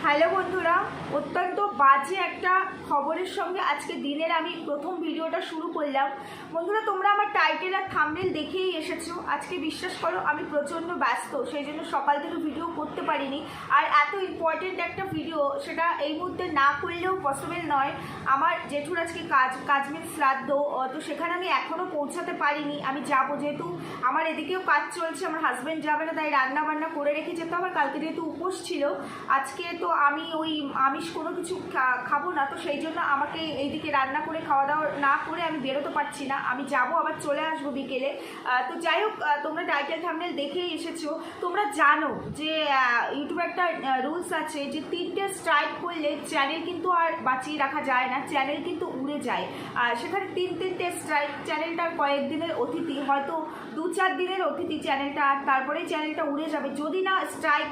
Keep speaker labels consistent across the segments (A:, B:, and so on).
A: Hello বন্ধুরা, অত্যন্ত বাজে একটা খবরের সঙ্গে আজকে দিনের আমি প্রথম ভিডিওটা শুরু করলাম। বন্ধুরা, তোমরা আমার টাইটেল আর থাম্বনেল দেখেই এসেছো। আজকে বিশ্বাস করো আমি প্রচণ্ড ব্যস্ত, সেই জন্য সকাল থেকে ভিডিও করতে পারিনি। আর এত ইম্পর্টেন্ট একটা ভিডিও, সেটা এই মুহূর্তে না করলেও পসিবল নয়। আমার জেঠুর আজকে কাজমিন শ্রাদ্ধ, তো সেখানে আমি এখনও পৌঁছাতে পারিনি। আমি যাবো, যেহেতু আমার এদিকেও কাজ চলছে, আমার হাজব্যান্ড যাবে না, তাই রান্না বান্না করে রেখে যেতে হবে। কালকে যেহেতু উপোস ছিল, আজকে তো আমি ওই আমিষ কোনো কিছু খাবো না, তো সেই জন্য আমাকে এইদিকে রান্না করে খাওয়া দাওয়া না করে আমি বেরোতে পারছি না। আমি যাব, আবার চলে আসবো বিকেলে। তো যাই হোক, তোমরা টাইটেল থাম্বনেল দেখেই এসেছো। তোমরা জানো যে ইউটিউবে একটা রুলস আছে যে 3টে স্ট্রাইক করলে চ্যানেল কিন্তু আর বাঁচিয়ে রাখা যায় না, চ্যানেল কিন্তু উড়ে যায়। সেখানে তিনটে স্ট্রাইক, চ্যানেলটার কয়েকদিনের অতিথি, হয়তো 2-4 দিনের অতিথি চ্যানেলটা, আর তারপরেই চ্যানেলটা উড়ে যাবে যদি না স্ট্রাইক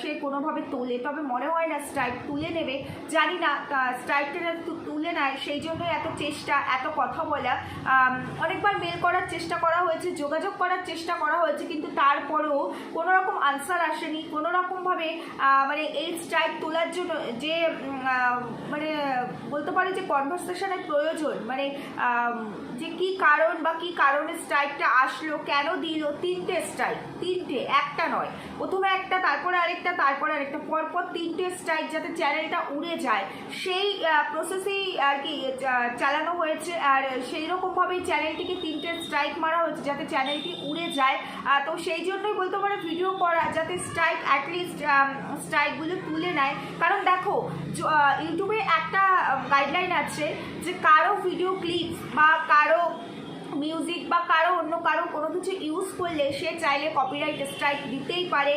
A: সে কোনোভাবে তোলে। তবে মনে হয় না স্ট্রাইক তুলে নেবে, জানি না। স্ট্রাইকটা তুলে নেয়, সেই জন্য এত চেষ্টা, এত কথা বলা। অনেকবার মেল করার চেষ্টা করা হয়েছে, যোগাযোগ করার চেষ্টা করা হয়েছে, কিন্তু তারপরেও কোনো রকম আনসার আসেনি। কোনো রকমভাবে মানে এই স্ট্রাইক তোলার জন্য যে মানে বলতে পারি যে কনভারসেশনের প্রয়োজন, মানে যে কী কারণ বা কী কারণে স্ট্রাইকটা আসলো, কেন দিল। 3টে স্ট্রাইক, 3টে, একটা নয়। প্রথমে একটা, তারপরে আরেকটা, তারপরে আরেকটা, পরপর 3টে স্ট্রাইক, যাতে চ্যানেলটা উড়ে যায় সেই প্রসেসেই আর কি চালানো হয়েছে। আর সেই রকমভাবেই চ্যানেলটিকে 3টে স্ট্রাইক মারা হয়েছে যাতে চ্যানেলটি উড়ে যায়। তো সেই জন্যই বলতে পারে ভিডিও করা, যাতে স্ট্রাইক অ্যাটলিস্ট স্ট্রাইকগুলো তুলে নেয়। কারণ দেখো, ইউটিউবে একটা গাইডলাইন আছে যে কারো ভিডিও ক্লিপস বা কারো মিউজিক বা কারো অন্য কারো কোনো কিছু ইউজ করলে সে চাইলে কপিরাইট স্ট্রাইক দিতেই পারে।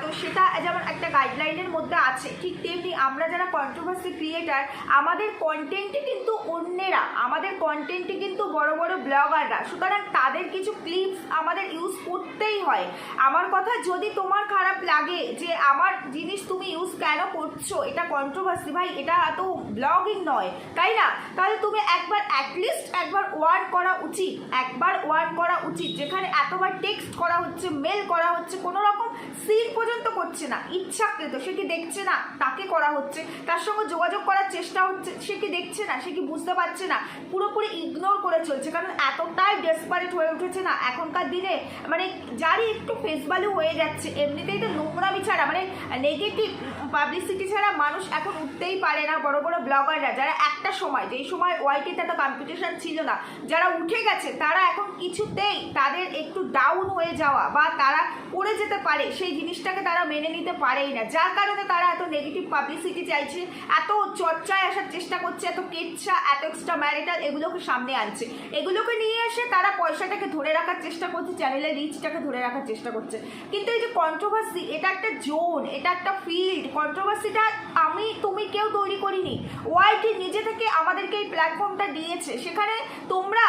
A: তো সেটা যেমন একটা গাইডলাইনের মধ্যে আছে, ঠিক তেমনি আমরা যারা কন্ট্রোভার্সি ক্রিয়েটার, আমাদের কন্টেন্টে কিন্তু অন্যেরা, আমাদের কন্টেন্টে কিন্তু বড় বড় ব্লগাররা, সুতরাং তাদের কিছু ক্লিপস আমাদের ইউজ করতেই হয়। আমার কথা যদি তোমার খারাপ লাগে যে আমার জিনিস তুমি ইউজ কেন করছো, এটা কন্ট্রোভার্সি ভাই, এটা তো ব্লগিং নয়, তাই না? তাহলে তুমি একবার অ্যাটলিস্ট একবার ওয়ার্ন করা উচিত, একবার ওয়ার্ন করা উচিত। যেখানে এতবার টেক্সট করা হচ্ছে, মেল করা হচ্ছে, কোনো রকম সিন পর্যন্ত করছে না, ইচ্ছাকৃত, সে কি দেখছে না তাকে করা হচ্ছে, তার সঙ্গে যোগাযোগ করার চেষ্টা হচ্ছে, সে কি দেখছে না, সে কি বুঝতে পারছে না, পুরোপুরি ইগনোর করে চলছে। কারণ এতটাই ডেসপারেট হয়ে উঠেছে না এখনকার দিনে, মানে যারই একটু ফেস ভ্যালু হয়ে যাচ্ছে, এমনিতেই তো নোংরামি ছাড়া, মানে নেগেটিভ পাবলিসিটি ছাড়া মানুষ এখন উঠতেই পারে না। বড় বড় ব্লগাররা যারা একটা সময়, যেই সময় ওয়াইটিতে এত কম্পিটিশন ছিল না, যারা উঠে গেছে, তারা এখন কিছুতেই তাদের একটু ডাউন হয়ে যাওয়া বা তারা পড়ে যেতে পারে সেই জিনিসটাকে তারা মেনে নিতে পারেই না, যার কারণে তারা এত নেগেটিভ পাবলিসিটি চাইছে, এত চর্চায় আসার চেষ্টা করছে, এত কেচ্ছা, এত এক্সট্রা ম্যারিটাল এগুলোকে সামনে আনছে। এগুলোকে নিয়ে এসে তারা পয়সাটাকে ধরে রাখার চেষ্টা করছে, চ্যানেলের রিচটাকে ধরে রাখার চেষ্টা করছে। কিন্তু এই যে কন্ট্রোভার্সি, এটা একটা জোন, এটা একটা ফিল্ড। কন্ট্রোভার্সিটা আমি তুমি কেউ তৈরি করিনি, ওয়াইটি নিজে থেকে আমাদেরকে এই প্ল্যাটফর্মটা দিয়েছে। সেখানে তোমরা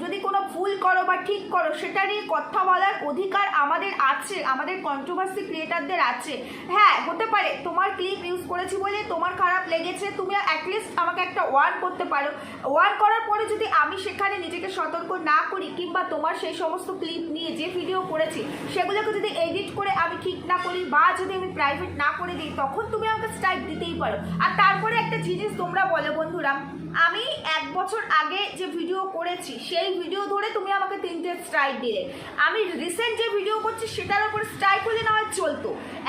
A: যদি কোনো ভুল করো বা ঠিক করো, সেটা নিয়ে কথা বলার অধিকার আমাদের আছে, আমাদের কন্ট্রোভার্সি ক্রিয়েটারদের আছে। হ্যাঁ, হতে পারে তোমার ক্লিপ ইউজ করেছি বলে তোমার খারাপ লেগেছে, তুমি অ্যাটলিস্ট আমাকে একটা ওয়ার্ন করতে পারো। ওয়ার্ন করার পরে যদি আমি সেখানে নিজেকে সতর্ক না করি, কিংবা তোমার সেই সমস্ত ক্লিপ নিয়ে যে ভিডিও করেছি সেগুলোকে যদি এডিট করে আমি ঠিক না করি, বা যদি আমি প্রাইভেট না করে দিই, তখন তুমি আমাকে স্ট্রাইক দিতেই পারো। আর তারপরে একটা জিনিস তোমরা বলো বন্ধুরা, আমি 1 বছর আগে যে ভিডিও করেছি সেই ভিডিও ধরে তুমি আমাকে 3টে স্ট্রাইক দিলে। আমি রিসেন্ট যে ভিডিও করছি সেটার উপর স্ট্রাইক হলে না হয় চলতো।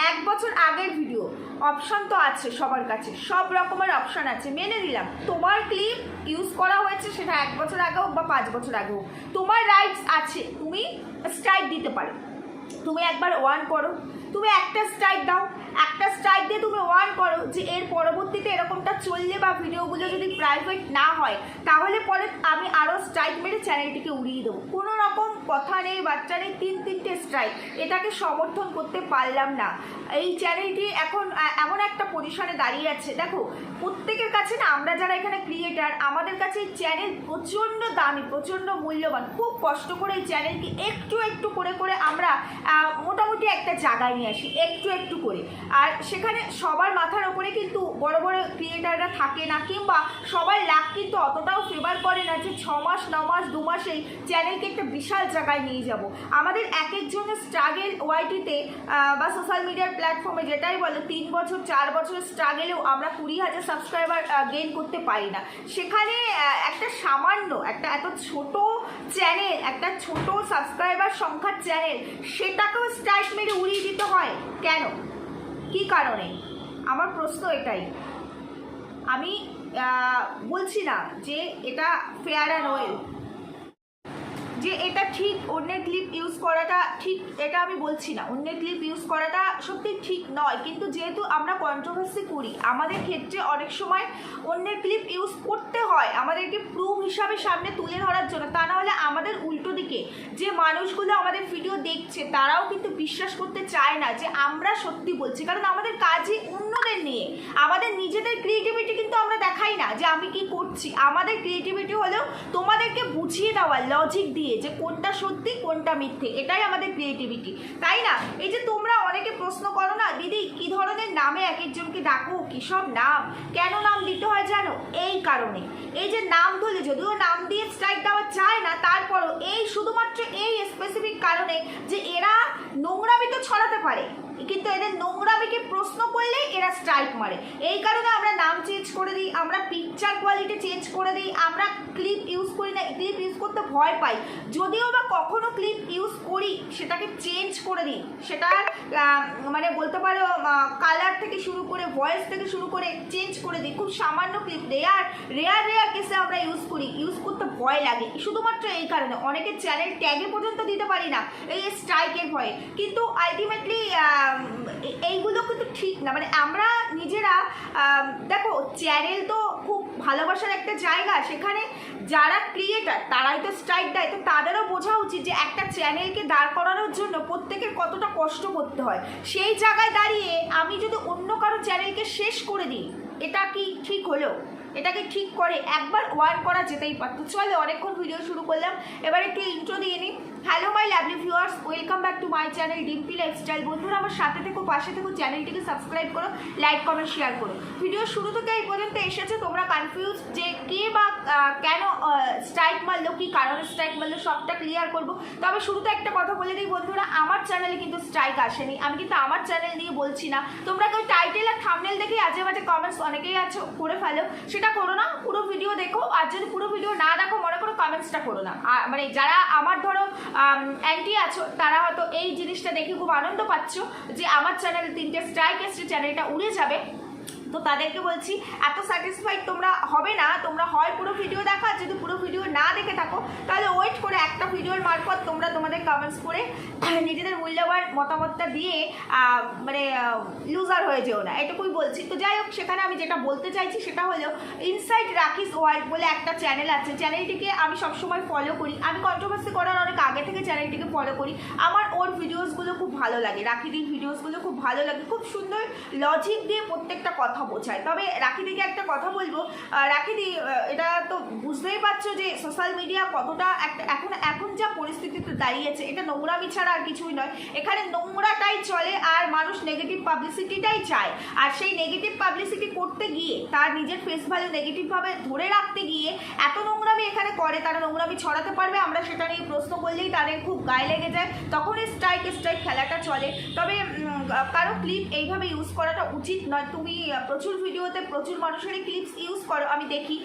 A: 1 বছর আগের ভিডিও, অপশন তো আছে সবার কাছে, সব রকমের অপশন আছে, মেনে নিলাম। তোমার ক্লিপ ইউজ করা হয়েছে, সেটা 1 বছর আগে হোক বা 5 বছর আগে হোক, তোমার রাইটস আছে, তুমি স্ট্রাইক দিতে পারো। তুমি একবার ওয়ার্ন করো, তুমি একটা স্ট্রাইক দাও, একটা স্ট্রাইক দিয়ে তুমি ওয়ার্ন করো যে এর পরবর্তীতে এরকমটা চললে বা ভিডিওগুলো যদি প্রাইভেট না হয়, তাহলে পরে আমি আরও স্ট্রাইক মেরে চ্যানেলটিকে উড়িয়ে দেবো। কোনো রকম কথা নেই, বাচ্চা নেই, 3টে স্ট্রাইক, এটাকে সমর্থন করতে পারলাম না। এই চ্যানেলটি এখন এমন একটা পজিশনে দাঁড়িয়ে আছে, দেখো প্রত্যেকের কাছে না, আমরা যারা এখানে ক্রিয়েটার, আমাদের কাছে এই চ্যানেল প্রচণ্ড দামি, প্রচণ্ড মূল্যবান। খুব কষ্ট করে এই চ্যানেলকে একটু একটু করে করে আমরা মোটামুটি একটা জায়গায় নিয়ে আসি, একটু একটু করে। আর সেখানে সবার মাথার ওপরে কিন্তু বড় বড় ক্রিয়েটাররা থাকে না, কিংবা সবার লাক কিন্তু অতটাও ফেভার করে না যে 6 মাস 9 মাস 2 মাসেই চ্যানেলকে একটা বিশাল জায়গায় নিয়ে যাব। আমাদের এক একজনের স্ট্রাগেল ওয়াইটিতে বা সোশ্যাল মিডিয়ার প্ল্যাটফর্মে যেটাই বলো 3 বছর 4 বছরের স্ট্রাগেলেও আমরা 20,000 সাবস্ক্রাইবার গেইন করতে পারি না। সেখানে একটা সামান্য একটা এত ছোট চ্যানেল, একটা ছোট সাবস্ক্রাইবার সংখ্যার চ্যানেল, সেটাকেও স্ট্রাইক মেরে উড়িয়ে দিতে হয় কেন? কি কারণে? আমার প্রশ্ন এটাই। আমি বলছি না যে এটা ফেয়ার অ্যান্ড ওয়েল, যে এটা ঠিক অন্যের ক্লিপ ইউজ করাটা ঠিক, এটা আমি বলছি না। অন্যের ক্লিপ ইউজ করাটা সত্যি ঠিক নয়, কিন্তু যেহেতু আমরা কন্ট্রোভার্সি করি, আমাদের ক্ষেত্রে অনেক সময় অন্যের ক্লিপ ইউজ করতে হয় আমাদেরকে প্রুফ হিসাবে সামনে তুলে ধরার জন্য। তা না হলে আমাদের উল্টো দিকে যে মানুষগুলো আমাদের ভিডিও দেখছে তারাও কিন্তু বিশ্বাস করতে চায় না যে আমরা সত্যি বলছি, কারণ আমাদের কাজই অন্যদের নিয়ে। আমাদের নিজেদের ক্রিয়েটিভিটি কিন্তু আমরা দেখাই না যে আমি কি করছি। আমাদের ক্রিয়েটিভিটি হলো তোমাদেরকে বুঝিয়ে দেওয়া লজিক দিয়ে যে কোনটা সত্যি কোনটা মিথ্যে, এটাই আমাদের ক্রিয়েটিভিটি, তাই না? এই যে তোমরা অনেকে প্রশ্ন করো না, দিদি কি ধরনের নামে এক একজনকে ডাকো, কি সব নাম, কেন নাম দিতে হয় জানো? এই কারণে। এই যে নাম ধরলে, যদিও নাম দিয়ে স্ট্রাইক দেওয়া চায় না, তারপরও এই শুধুমাত্র এই স্পেসিফিক কারণে যে এরা নোংরামি তো ছড়াতে পারে, কিন্তু এদের নোংরামিকে প্রশ্ন করলেই এরা স্ট্রাইক মারে। এই কারণে আমরা নাম চেঞ্জ করে দিই, আমরা পিকচার কোয়ালিটি চেঞ্জ করে দিই, আমরা ক্লিপ ইউজ করি না, ক্লিপ ইউজ করতে ভয় পাই। যদিও বা কখনো ক্লিপ ইউজ করি সেটাকে চেঞ্জ করে দিই, সেটা মানে বলতে পারো কালার থেকে শুরু করে ভয়েস থেকে শুরু করে চেঞ্জ করে দিই। খুব সামান্য ক্লিপ, রেয়ার কেসে আমরা ইউজ করি, ইউজ করতে ভয় লাগে শুধুমাত্র এই কারণে। অনেকের চ্যানেল ট্যাগে পর্যন্ত দিতে পারি না এই স্ট্রাইকের ভয়ে। কিন্তু আলটিমেটলি এইগুলো কিন্তু ঠিক না। মানে আমরা নিজেরা দেখো, চ্যানেল তো খুব ভালোবাসার একটা জায়গা, সেখানে যারা ক্রিয়েটার তারাই তো স্ট্রাইক দেয়, তো তাদেরও বোঝা উচিত যে একটা চ্যানেলকে দাঁড় করানোর জন্য প্রত্যেকের কতটা কষ্ট করতে হয়। সেই জায়গায় দাঁড়িয়ে আমি যদি অন্য কারো চ্যানেলকে শেষ করে দিই, এটা কি ঠিক হলো? এটাকে ঠিক করে একবার ওয়ার্ন করা যেতেই পারতো। চলো, অনেকক্ষণ ভিডিও শুরু করলাম, এবার একটু ইন্ট্রো দিয়ে নিই। Hello my lovely viewers, welcome back to my channel Dimpi lifestyle. বন্ধুরা আমার সাথে থেকো, পাশে থেকো, চ্যানেলটিকে সাবস্ক্রাইব করো, লাইক কমেন্ট শেয়ার করো। ভিডিও শুরু থেকে এই পর্যন্ত এসেছে, তোমরা কনফিউজ যে কে বা কেন স্ট্রাইক মারলো, কি কারণে স্ট্রাইক মারলো, সবটা ক্লিয়ার করবো। তবে শুরুতে একটা কথা বলে দিই বন্ধুরা, আমার চ্যানেলে কিন্তু স্ট্রাইক আসেনি, আমি কিন্তু আমার চ্যানেল নিয়ে বলছি না। তোমরা কেউ টাইটেল আর থাম্বনেল দেখে আজে বাজে কমেন্টস অনেকেই আছো করে ফেলো, সেটা করো না, পুরো ভিডিও দেখো। আর যদি পুরো ভিডিও না দেখো, মনে করো কমেন্টসটা করো না। মানে যারা আমার ধরো অ্যান্টি আছো, তারা হয়তো এই জিনিসটা দেখে খুব আনন্দ পাচ্ছ যে আমার চ্যানেলে 3টে স্ট্রাইক এসছে, চ্যানেলটা উড়ে যাবে। তো তাদেরকে বলছি, এত স্যাটিসফাইড তোমরা হবে না। তোমরা হয় পুরো ভিডিও দেখা, যদি পুরো ভিডিও না দেখে থাকো তাহলে ওয়েট করে একটা ভিডিওর মারফত তোমরা তোমাদের কমেন্টস করে নিজেদের মূল্যবান মতামতটা দিয়ে মানে লুজার হয়ে যেও না, এটুকুই বলছি। তো যাই হোক, সেখানে আমি যেটা বলতে চাইছি সেটা হলো, ইনসাইড রাকিস ওয়ার্ল্ড বলে একটা চ্যানেল আছে, চ্যানেলটিকে আমি সবসময় ফলো করি। আমি কন্ট্রোভার্সি করার অনেক আগে থেকে চ্যানেলটিকে ফলো করি। আমার ওর ভিডিওসগুলো খুব ভালো লাগে, রাকিদির ভিডিওসগুলো খুব ভালো লাগে, খুব সুন্দর লজিক দিয়ে প্রত্যেকটা কথা বোঝায়। তবে রাকিদিকে একটা কথা বলবো, রাকিদি এটা তো বুঝতেই পারছো যে সোশ্যাল মিডিয়া কতটা একটা এখন যা পরিস্থিতিতে দাঁড়িয়েছে, এটা নোংরামি ছাড়া আর কিছুই নয়। এখানে নোংরাটাই চলে, আর মানুষ নেগেটিভ পাবলিসিটিটাই চায়। আর সেই নেগেটিভ পাবলিসিটি করতে গিয়ে, তার নিজের ফেস ভ্যালু নেগেটিভভাবে ধরে রাখতে গিয়ে এত নোংরামি এখানে করে, তারা নোংরামি ছড়াতে পারবে, আমরা সেটা নিয়ে প্রশ্ন করলেই তাদের খুব গায়ে লেগে যায়, তখনই স্ট্রাইক খেলাটা চলে। তবে কারো ক্লিপ এইভাবে ইউজ করাটা উচিত নয়। তুমি প্রচুর ভিডিওতে প্রচুর মানুষেরই ক্লিপস ইউজ করো, আমি দেখি,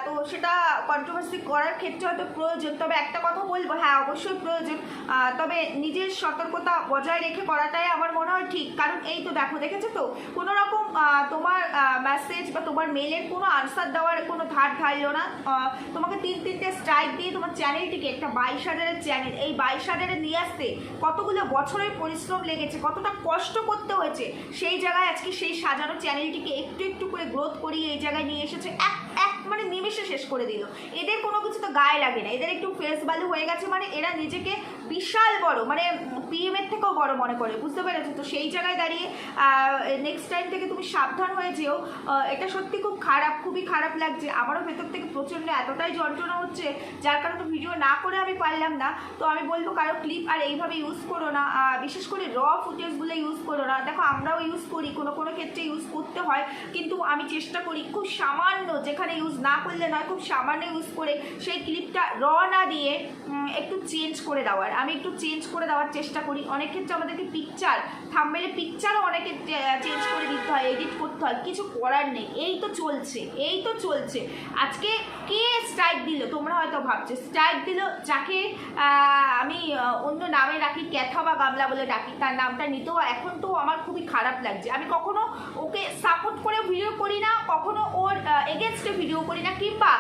A: তো সেটা কন্ট্রোভার্সি করার ক্ষেত্রে হয়তো প্রয়োজন। তবে একটা কথা বলবো, হ্যাঁ অবশ্যই প্রয়োজন, তবে নিজের সতর্কতা বজায় রেখে করাটাই আমার মনে হয় ঠিক। কারণ এই তো দেখেছো তো, কোনো রকম তোমার মেসেজ বা তোমার মেলের কোনো আনসার দেওয়ার কোনো ধার ধারলো না, তোমাকে 3টে স্ট্রাইক দিয়ে তোমার চ্যানেলটিকে, একটা 22,000-এর চ্যানেল, এই 22,000-এ নিয়ে আসতে কতগুলো বছরের পরিশ্রম লেগেছে, কতটা কষ্ট করতে হয়েছে, সেই জায়গায় আজকে সেই সাজানো চ্যানেলটিকে একটু একটু করে গ্রোথ করিয়ে এই জায়গায় নিয়ে এসেছে, মানে নিমেষে শেষ করে দিল। এদের কোনো কিছু তো গায়ে লাগে না, এদের একটু ফেস ভ্যালু হয়ে গেছে, মানে এরা নিজেকে বিশাল বড়, মানে PM-এর থেকেও বড় মনে করে, বুঝতে পেরেছো? তো সেই জায়গায় দাঁড়িয়ে নেক্সট টাইম থেকে তুমি সাবধান হয়ে যেও। এটা সত্যি খুব খারাপ, খুবই খারাপ লাগছে। আমারও ভেতর থেকে প্রচণ্ড এতটাই যন্ত্রণা হচ্ছে, যার কারণে ভিডিও না করে আমি পারলাম না। তো আমি বলবো কারো ক্লিপ আর এইভাবে ইউজ করো না, বিশেষ করে র ফুটেজগুলো ইউজ করো না। দেখো আমরাও ইউজ করি, কোনো কোনো ক্ষেত্রে ইউজ করতে হয়, কিন্তু আমি চেষ্টা করি খুব সামান্য, যেখানে ইউজ না করলে নয়, খুব সামান্য ইউজ করে সেই ক্লিপটা র না দিয়ে একটু চেঞ্জ করে দেওয়ার, আমি একটু চেঞ্জ করে দেওয়ার চেষ্টা করি। অনেক ক্ষেত্রে আমাদেরকে পিকচার, থাম্বনেলে পিকচারও অনেকে চেঞ্জ করে দিতে হয়, এডিট করতে হয়, কিছু করার নেই। এই তো চলছে, এই তো চলছে। আজকে কে স্ট্রাইক দিল তোমরা হয়তো ভাবছো, স্ট্রাইক দিল যাকে আমি অন্য নামে ডাকি, ক্যাথা বা গামলা বলে ডাকি, তার নামটা নিতেও এখন তো আমার খুবই খারাপ লাগছে। আমি কখনো ওকে সাপোর্ট করে ভিডিও করি না, কখনো ওর এগেনস্টে ভিডিও করি না, কিংবা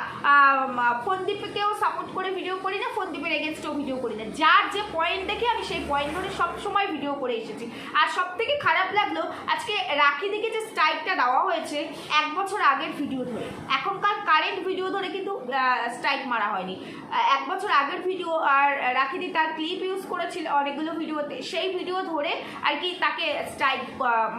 A: ফোনদীপকেও সাপোর্ট করে ভিডিও করি না, ফোনদীপের এগেনস্টেও ভিডিও করি না। যার যে পয়েন্ট দেখে আমি সেই পয়েন্ট ধরে সবসময় ভিডিও করে এসেছি। আর সব থেকে খারাপ লাগলো আজকে রাখি দিকে যে স্ট্রাইকটা দেওয়া হয়েছে 1 বছর আগের ভিডিও ধরে, এখনকার কারেন্ট ভিডিও ধরে কিন্তু স্ট্রাইক মারা হয়নি। 1 বছর আগের ভিডিও, আর রাখিদি তার ক্লিপ ইউজ করেছিল অনেকগুলো ভিডিওতে, সেই ভিডিও ধরে আর কি তাকে স্ট্রাইক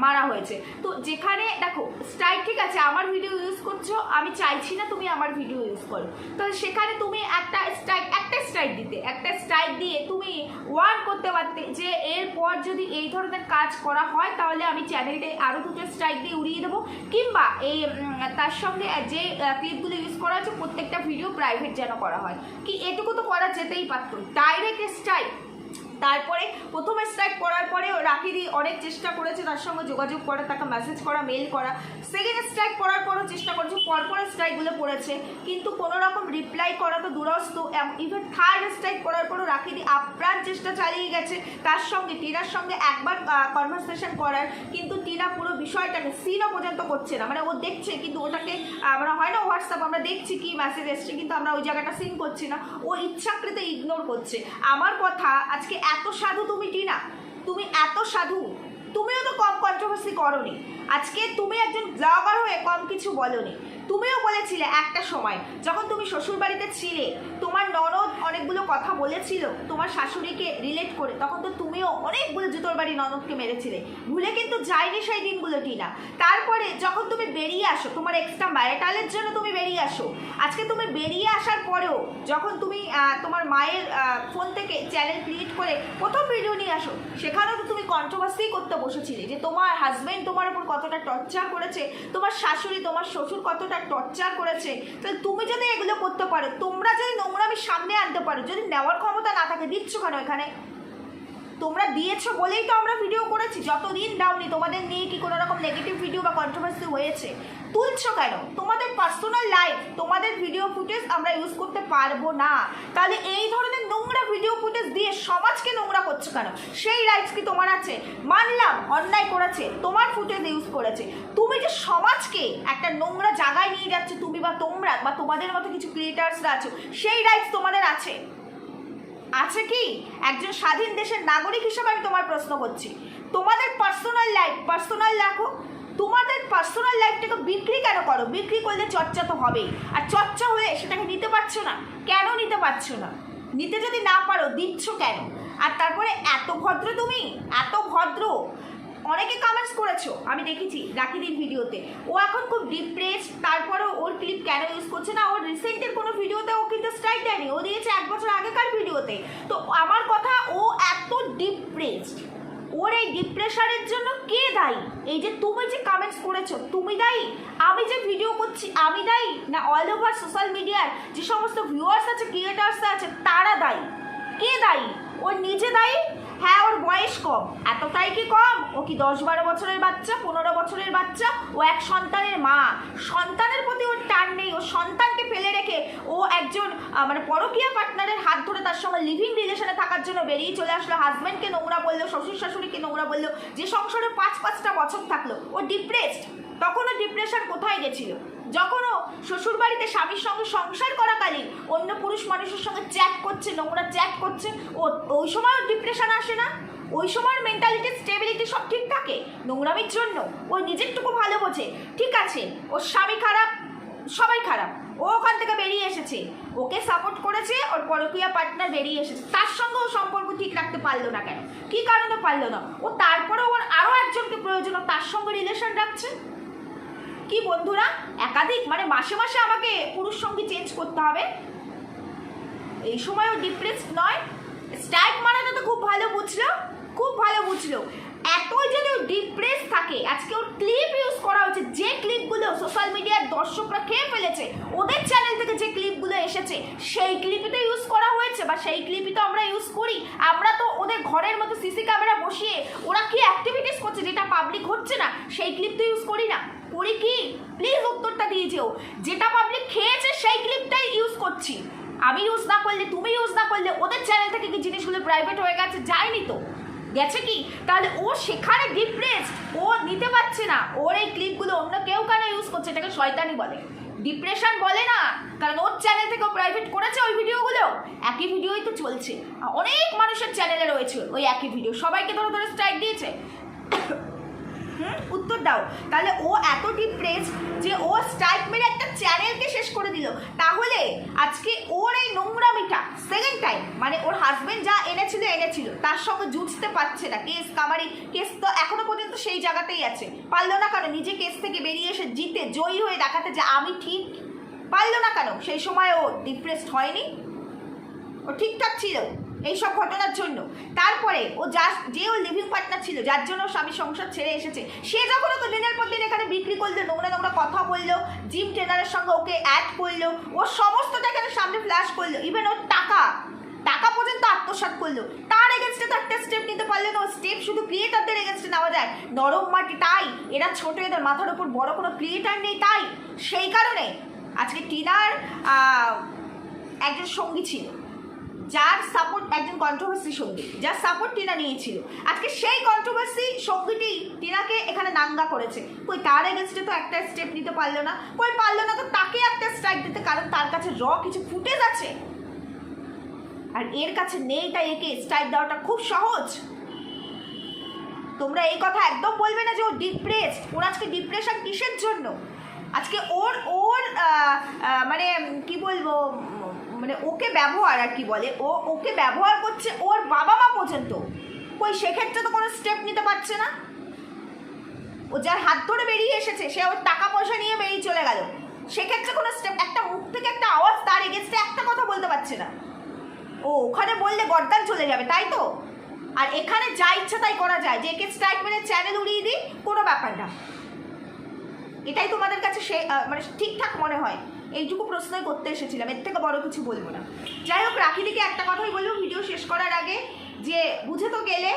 A: মারা হয়েছে। তো যেখানে দেখো স্ট্রাইক ঠিক আছে, আমার ভিডিও ইউজ করছো, আমি চাইছি না তুমি আমার ভিডিও ইউজ করো, তো সেখানে তুমি একটা স্ট্রাইক দিতে, একটা স্ট্রাইক দিয়ে তুমি ওয়ার্ন করতে পারতে যে এরপর যদি এই ধরনের কাজ করা হয় তাহলে আমি চ্যানেলটা আরও 2টো স্ট্রাইক দিয়ে উড়িয়ে দেবো, কিংবা এই তার সঙ্গে যে ক্লিপগুলো ইউজ করা হচ্ছে প্রত্যেকটা ভিডিও প্রাইভেট যেন করা হয়, কি এটুকু তো করা যেতেই পারতো। ডাইরেক্ট স্ট্রাইক, তারপরে প্রথম স্ট্রাইক করার পরেও রাখিদি অনেক চেষ্টা করেছে তার সঙ্গে যোগাযোগ করা, তাকে মেসেজ করা, মেল করা। সেকেন্ড স্ট্রাইক করার পরও চেষ্টা করেছে, পরপর স্ট্রাইকগুলো পড়েছে, কিন্তু কোনো রকম রিপ্লাই করা তো দূরস্থ। ইভেন থার্ড স্ট্রাইক করার পরও রাখিদি আপ্রাণ চেষ্টা চালিয়ে গেছে তার সঙ্গে, টিনার সঙ্গে একবার কনভারসেশন করার, কিন্তু টিনা পুরো বিষয়টাকে সিনও পর্যন্ত করছে না। মানে ও দেখছে, কিন্তু ওটাকে আমরা হয় না হোয়াটসঅ্যাপ, আমরা দেখছি কি মেসেজ এসছে, কিন্তু আমরা ওই জায়গাটা সিন করছি না, ও ইচ্ছাকৃত ইগনোর করছে। আমার কথা, আজকে এত সাধু তুমি টিনা, তুমি এত সাধু, তুমিও তো কম কন্ট্রোভার্সি করোনি। আজকে তুমি একজন ব্লগার হয়ে কম কিছু বলোনি। তুমিও বলেছিলে একটা সময় যখন তুমি শ্বশুরবাড়িতে ছিলে, তোমার ননদ অনেকগুলো কথা বলেছিল তোমার শাশুড়িকে রিলেট করে, তখন তো তুমিও অনেকগুলো জুতোর বাড়ি ননদকে মেরেছিলে, ভুলে কিন্তু যায়নি সেই দিনগুলো টিনা। তারপরে যখন তুমি বেরিয়ে আসো তোমার এক্সট্রা ম্যারিটালের জন্য, তুমি বেরিয়ে আসো, আজকে তুমি বেরিয়ে আসার পরেও যখন তুমি তোমার মায়ের ফোন থেকে চ্যানেল ক্রিয়েট করে প্রথম ভিডিও নিয়ে আসো, সেখানেও তো তুমি কন্ট্রোভার্সি করতে বসেছিলে যে তোমার হাজব্যান্ড তোমার উপর কতটা টর্চার করেছে, তোমার শাশুড়ি তোমার শ্বশুর কতটা টর্চার করেছে। তাহলে তুমি যদি এগুলো করতে পারো, তোমরা যদি নোংরামি সামনে আনতে পারো, যদি নেওয়ার ক্ষমতা না থাকে, দিচ্ছ কেন এখানে? তোমরা দিয়েছো বলেই তো আমরা ভিডিও করেছি। যতদিন দাওনি তোমাদের নিয়ে কি কোনো রকম নেগেটিভ ভিডিও বা কন্ট্রোভার্সি হয়েছে? তুলছো কেন? তোমাদের পার্সোনাল লাইফ, তোমাদের ভিডিও ফুটেজ আমরা ইউজ করতে পারবো না, তাহলে এই ধরনের নোংরা ভিডিও ফুটেজ দিয়ে সমাজকে নোংরা করছো কেন? সেই রাইটস কি তোমার আছে? মানলাম অন্যায় করেছে, তোমার ফুটেজ ইউজ করেছে, তুমি যে সমাজকে একটা নোংরা জায়গায় নিয়ে যাচ্ছে, তুমি বা তোমরা বা তোমাদের মতো কিছু ক্রিয়েটার্সরা আছো, সেই রাইটস তোমাদের আছে? আছে কি? একজন স্বাধীন দেশের নাগরিক হিসেবে আমি তোমার প্রশ্ন করছি। তোমাদের পার্সোনাল লাইফ পার্সোনাল রাখো, তোমাদের পার্সোনাল লাইফটাকে বিক্রি কেন করো? বিক্রি করলে চর্চা তো হবেই, আর চর্চা হয়ে সেটাকে নিতে পারছো না কেন? নিতে পারছো না, নিতে যদি না পারো দিচ্ছ কেন? আর তারপরে এত ভদ্র, তুমি এত ভদ্র, অনেকে কমেন্টস করেছো আমি দেখেছি রাখিদির ভিডিওতে, ও এখন খুব ডিপ্রেসড, তারপরেও ওর ক্লিপ কেন ইউজ করছে না? ওর রিসেন্টের কোনো ভিডিওতে ও কিন্তু স্ট্রাইক দেয়নি, ও দিয়েছে 1 বছর আগেকার ভিডিওতে। তো আমার কথা, ও এত ডিপ্রেসড, ওর এই ডিপ্রেশনের জন্য কে দায়ী? এই যে তুমি যে কমেন্টস করেছো, তুমি দায়ী? আমি যে ভিডিও করছি আমি দায়ী? না অল ওভার সোশ্যাল মিডিয়ার যে সমস্ত ভিউয়ার্স আছে, ক্রিয়েটার্স আছে, তারা দায়ী? কে দায়ী? ও নিজে দায়ী। হ্যাঁ, ওর বয়স কম, এতটাই কি কম? ও কি 10-12 বছরের বাচ্চা, 15 বছরের বাচ্চা? ও এক সন্তানের মা, সন্তানের প্রতি ওর টান নেই। ও সন্তানকে ফেলে রেখে ও একজন মানে পরকীয়া পার্টনারের হাত ধরে তার সঙ্গে লিভিং রিলেশনে থাকার জন্য বেরিয়ে চলে আসলো, হাজব্যান্ডকে নোংরা বললো, শ্বশুর শাশুড়িকে নোংরা বললো, যে সংসারে 5-5টা বছর থাকলো। ও ডিপ্রেসড। তখনও ডিপ্রেশন কোথায় গেছিল? যখন ও শ্বশুরবাড়িতে স্বামীর সঙ্গে সংসার করাকালীন অন্য পুরুষ মানুষের সঙ্গে চ্যাট করছে, নোংরা চ্যাট করছে, ওই সময় ওর ডিপ্রেশন আসে না? ওই সময়ের মেন্টালিটি, স্টেবিলিটি সব ঠিক থাকে? নোংরামির জন্য ও নিজেরটুকু ভালো বোঝে, ঠিক আছে, ওর স্বামী খারাপ, সবাই খারাপ, ও ওখান থেকে বেরিয়ে এসেছে, ওকে সাপোর্ট করেছে, ওর পরকীয়া পার্টনার বেরিয়ে এসেছে, তার সঙ্গে ও সম্পর্ক ঠিক রাখতে পারলো না কেন? কী কারণে পারলো না? ও তারপরে ওর আরও একজনকে প্রয়োজন, তার সঙ্গে রিলেশন রাখছে। কি বন্ধুরা, একাধিক মানে মাসে মাসে আমাকে পুরুষ সঙ্গী চেঞ্জ করতে হবে? এই সময়ও ডিপ্রেসড নয়? স্ট্রাইক মারাটা তো খুব ভালো বুঝলো, খুব ভালো বুঝলো। এতই যদি ও ডিপ্রেস থাকে, আজকে ওর ক্লিপ ইউজ করা হচ্ছে, যে ক্লিপগুলো সোশ্যাল মিডিয়ার দর্শকরা খেয়ে ফেলেছে, ওদের চ্যানেল থেকে যে ক্লিপগুলো এসেছে সেই ক্লিপই তো ইউজ করা হয়েছে, বা সেই ক্লিপই তো আমরা ইউজ করি। আমরা তো ওদের ঘরের মতো সিসি ক্যামেরা বসিয়ে ওরা কি অ্যাক্টিভিটিস করছে যেটা পাবলিক হচ্ছে না, সেই ক্লিপ তো ইউজ করি না। করি কি? প্লিজ উত্তরটা দিয়ে যেও। যেটা পাবলিক খেয়েছে সেই ক্লিপটাই ইউজ করছি। আমি ইউজ না করলে, তুমি ইউজ না করলে ওদের চ্যানেল থেকে কি জিনিসগুলো প্রাইভেট হয়ে গেছে? যায়নি তো, গেছে কি? তাহলে ও সেখানে ডিপ্রেসড, ও নিতে পারছে না, ওর এই ক্লিপগুলো অন্য কেউ কেন ইউজ করছে? এটাকে শয়তানি বলে, ডিপ্রেশন বলে না। কারণ ওর চ্যানেল থেকে প্রাইভেট করেছে ওই ভিডিওগুলো, একই ভিডিওই তো চলছে, অনেক মানুষের চ্যানেলে রয়েছে ওই একই ভিডিও, সবাইকে ধরে ধরে স্ট্রাইক দিয়েছে। উত্তর দাও। তাহলে ও এত ডিপ্রেস যে ও স্ট্রাইক মেরে একটা চ্যানেলকে শেষ করে দিল। তাহলে আজকে ওর এই নোংরামিটা সেকেন্ড টাইম, মানে ওর হাজবেন্ড যা এনেছিল তার সঙ্গে জুঝতে পারছে না, কেস কামারি, কেস তো এখনো পর্যন্ত সেই জায়গাতেই আছে। পারলো না কেন নিজে কেস থেকে বেরিয়ে এসে জিতে জয়ী হয়ে দেখাতে যে আমি ঠিক? পারলো না কেন? সেই সময় ও ডিপ্রেসড হয়নি, ও ঠিকঠাক ছিল এইসব ঘটনার জন্য। তারপরে ও যে ওর লিভিং পার্টনার ছিল, যার জন্য স্বামী সংসার ছেড়ে এসেছে, সে যখন ওকে দিনের পর দিন এখানে বিক্রি করলো, নোংরা নোংরা কথা বললো, জিম ট্রেনারের সঙ্গে ওকে অ্যাড করলো, ও সমস্তটা এখানে সামনে ফ্ল্যাশ করলো, ইভেন ওর টাকা পর্যন্ত আত্মসাৎ করলো, তার এগেনস্টে তো একটা স্টেপ নিতে পারলো না। স্টেপ শুধু ক্রিয়েটারদের এগেনস্টে নেওয়া যায়, নরম মাটি তাই, এরা ছোট, এদের মাথার উপর বড় কোনো ক্রিয়েটার নেই, তাই সেই কারণে আজকে টিনার একজন সঙ্গী ছিল, যার সাপোর্ট, একজন কন্ট্রোভার্সি সঙ্গী, যার সাপোর্ট টিনা নিয়েছিল, আজকে সেই কন্ট্রোভার্সি সঙ্গীটি টিনাকে এখানে নাঙ্গা করেছে। কই তার এগেনস্টে তো একটা স্টেপ নিতে পারলো না, কই পারলো না তো তাকে একটা স্ট্রাইক দিতে, কারণ তার কাছে কিছু ফুটেজ আছে আর এর কাছে নেই, তাই একে স্ট্রাইক দেওয়াটা খুব সহজ। তোমরা এই কথা একদম বলবে না যে ও ডিপ্রেসড। ওর আজকে ডিপ্রেশন কিসের জন্য? আজকে ওর মানে কি বলবো, মানে ওকে ব্যবহার আর কি বলে, ওকে ব্যবহার করছে ওর বাবা মা পর্যন্ত। কই সেক্ষেত্রে তো কোনো স্টেপ নিতে পারছে না। ও যার হাত ধরে বেরিয়ে এসেছে সে ওর টাকা পয়সা নিয়ে বেরিয়ে চলে গেল, সেক্ষেত্রে কোনো স্টেপ, একটা মুখ থেকে একটা আওয়াজ তার এগেনস্টে একটা কথা বলতে পারছে না। ও ওখানে বললে গর্দান চলে যাবে, তাই তো? আর এখানে যা ইচ্ছা তাই করা যায়, যে একে স্ট্রাইক মেরে চ্যানেল উড়িয়ে দিই, কোনো ব্যাপার না। এটাই তোমাদের কাছে সে মানে ঠিকঠাক মনে হয়? এইটুকু প্রশ্নই করতে এসেছিলাম, এর থেকে বড় কিছু বলবো না। যাই হোক, রাখিদিকে একটা কথাই বলবো ভিডিও শেষ করার আগে, যে বুঝে তো গেলে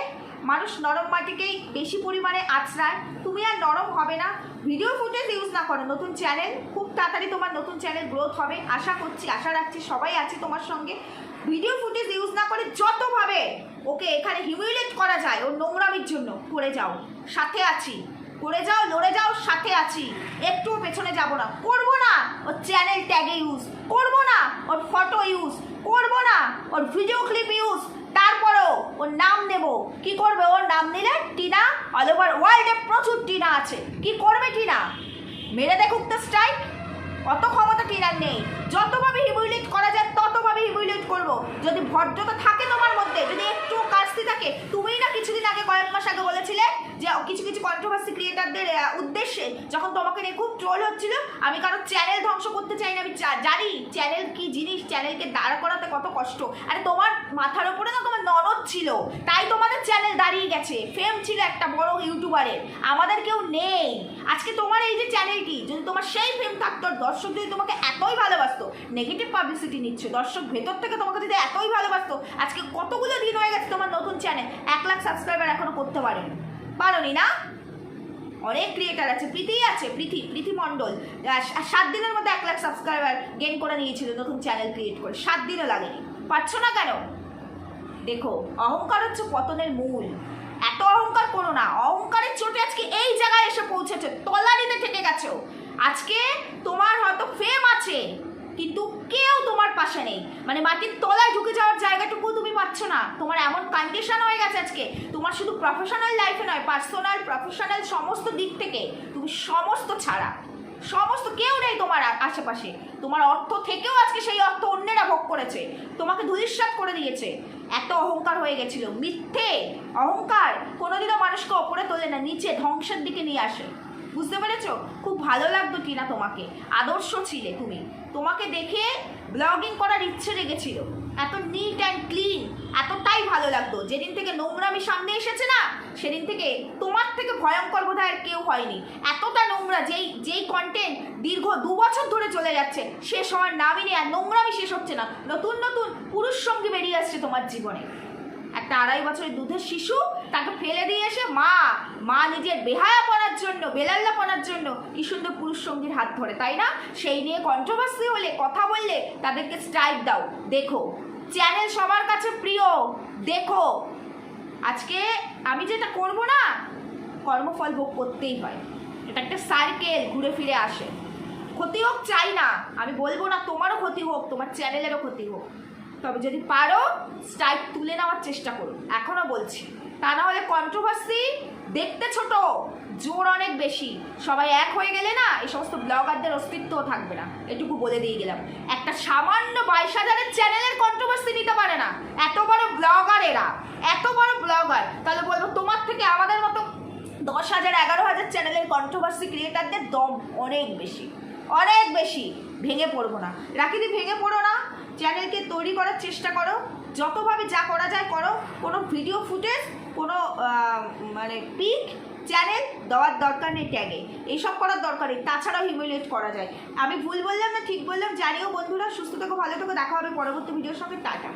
A: মানুষ নরম মাটিকেই বেশি পরিমাণে আঁচড়ায়, তুমি আর নরম হবে না। ভিডিও ফুটেজ ইউজ না করো, নতুন চ্যানেল, খুব তাড়াতাড়ি তোমার নতুন চ্যানেল গ্রোথ হবে আশা করছি, আশা রাখছি, সবাই আছি তোমার সঙ্গে। ভিডিও ফুটেজ ইউজ না করে যতভাবে ওকে এখানে হিউমিলেট করা যায় ওর নোংরামির জন্য করে যাও, সাথে আছি, করে যাও, লড়ে যাও, সাথে আছি, একটুও পেছনে যাব না। করবো না ওর চ্যানেল ট্যাগে ইউজ, করবো না ওর ফটো ইউজ, করবো না ওর ভিডিও ক্লিপ ইউজ, তারপরেও ওর নাম নেব। কি করবে? ওর নাম নিলে টিনা অল ওভার ওয়ার্ল্ডে প্রচুর টিনা আছে, কি করবে টিনা? মেরে দেখুক তো স্ট্রাইক, অত ক্ষমতা টিনার নেই। যতভাবে হিউমিলেট করা যায় ততভাবে হিউমিলেট করবো। যদি ভদ্রতা থাকে তোমার মধ্যে, যদি একটু কাস্তি থাকে, তুমিই না কিছুদিন আগে, কয়েক মাস আগে বলেছিলে যে কিছু কিছু কন্ট্রোভার্সি ক্রিয়েটারদের উদ্দেশ্যে, যখন তোমাকে নিয়ে খুব ট্রোল হচ্ছিল, আমি কারো চ্যানেল ধ্বংস করতে চাই না, আমি জানি চ্যানেল কি জিনিস, চ্যানেলকে দাঁড় করাতে কত কষ্ট। আরে তোমার মাথার ওপরে না তোমার ননদ ছিল, তাই তোমাদের চ্যানেল দাঁড়িয়ে গেছে, ফেম ছিল একটা বড় ইউটিউবারের, আমাদের কেউ নেই। আজকে তোমার এই যে চ্যানেলটি, যদি তোমার সেই ফেম থাকতো, দর্শক যদি তোমাকে এতই ভালোবাসতো, নেগেটিভ পাবলিসিটি নিচ্ছ, দর্শক ভেতর থেকে তোমাকে যদি এতই ভালোবাসতো, আজকে কতগুলো দিন হয়ে গেছে তোমার নতুন চ্যানেল 1 লাখ সাবস্ক্রাইবার এখনো করতে পারোনি না? অনেক ক্রিয়েটার আছে, প্রীতি মণ্ডল 7 দিনের মধ্যে 1 লাখ সাবস্ক্রাইবার গেইন করে নিয়েছিল নতুন চ্যানেল ক্রিয়েট করে, 7 দিনও লাগেনি। পারছো না কেন? দেখো, অহংকার হচ্ছে পতনের মূল। এত অহংকার করো না, অহংকারের চোটে আজকে এই জায়গায় এসে পৌঁছেছে, তলানিতে থেকে গেছো। আজকে তোমার হয়তো ফেম আছে, কিন্তু কেউ তোমার পাশে নেই, মানে মাটির তলায় ঢুকে যাওয়ার জায়গাটুকু তুমি পাচ্ছ না। তোমার এমন কন্ডিশন হয়ে গেছে আজকে, তোমার শুধু প্রফেশনাল লাইফে নয়, পার্সোনাল প্রফেশনাল সমস্ত দিক থেকে তুমি সমস্ত ছাড়া, সমস্ত কেউ নেই তোমার আশেপাশে। তোমার অর্থ থেকেও আজকে সেই অর্থ অন্যেরা ভোগ করেছে, তোমাকে ধূলিসাৎ করে দিয়েছে। এত অহংকার হয়ে গেছিল, মিথ্যে অহংকার কোনোদিনও মানুষকে ওপরে তোলে না, নিচে ধ্বংসের দিকে নিয়ে আসে। বুঝতে পেরেছো? খুব ভালো লাগতো টিনা, তোমাকে আদর্শ ছিলে তুমি, তোমাকে দেখে ব্লগিং করার ইচ্ছে লেগেছিল। এত নিট অ্যান্ড ক্লিন, এতটাই ভালো লাগতো। যেদিন থেকে নোংরামি সামনে এসেছে না, সেদিন থেকে তোমার থেকে ভয়ঙ্কর বোধহয় আর কেউ হয়নি। এতটা নোংরা, যেই কন্টেন্ট দীর্ঘ 2 বছর ধরে চলে যাচ্ছে, শেষ হওয়ার নামই নেই, আর নোংরামি শেষ হচ্ছে না। নতুন নতুন পুরুষ সঙ্গী বেরিয়ে আসছে তোমার জীবনে। একটা 2.5 বছরের দুধের শিশু, তাকে ফেলে দিয়ে এসে মা নিজের বেহায়াপনার জন্য, বেলাল্লাপনার জন্য কি সুন্দর পুরুষ সঙ্গীর হাত ধরে, তাই না? সেই নিয়ে কন্ট্রোভার্সি হলে, কথা বললে তাদেরকে স্ট্রাইক দাও। দেখো, চ্যানেল সবার কাছে প্রিয়, দেখো আজকে আমি যেটা করব না, কর্মফল ভোগ করতেই হয়। এটা একটা সার্কেল, ঘুরে ফিরে আসে। ক্ষতি হোক চাই না, আমি বলবো না তোমারও ক্ষতি হোক, তোমার চ্যানেলেরও ক্ষতি হোক, তবে যদি পারো স্ট্রাইক তুলে নেওয়ার চেষ্টা করো, এখনও বলছি। তা না হলে কন্ট্রোভার্সি দেখতে ছোট, জোর অনেক বেশি। সবাই এক হয়ে গেলে না, এই সমস্ত ব্লগারদের অস্তিত্বও থাকবে না, এটুকু বলে দিয়ে গেলাম। একটা সামান্য 22,000-এর চ্যানেলের কন্ট্রোভার্সি নিতে পারে না, এত বড় ব্লগার এরা, এত বড় ব্লগার। তাহলে বলবো তোমার থেকে আমাদের মতো 10,000, 11,000 চ্যানেলের কন্ট্রোভার্সি ক্রিয়েটারদের দম অনেক বেশি, অনেক বেশি। ভেঙে পড়বো না, রাকিদি, ভেঙে পড়ো না। চ্যানেলকে তৈরি করার চেষ্টা করো, যতভাবে যা করা যায় করো। কোনো ভিডিও ফুটেজ, কোনো মানে পিক চ্যানেল দেওয়ার দরকার নেই, ট্যাগে এইসব করার দরকার নেই। তাছাড়াও হিউমিলিয়েট করা যায়। আমি ভুল বললাম না ঠিক বললাম জানিও বন্ধুরা। সুস্থ থেকো, ভালো থেকো, দেখা হবে পরবর্তী ভিডিওর সঙ্গে। টাটা।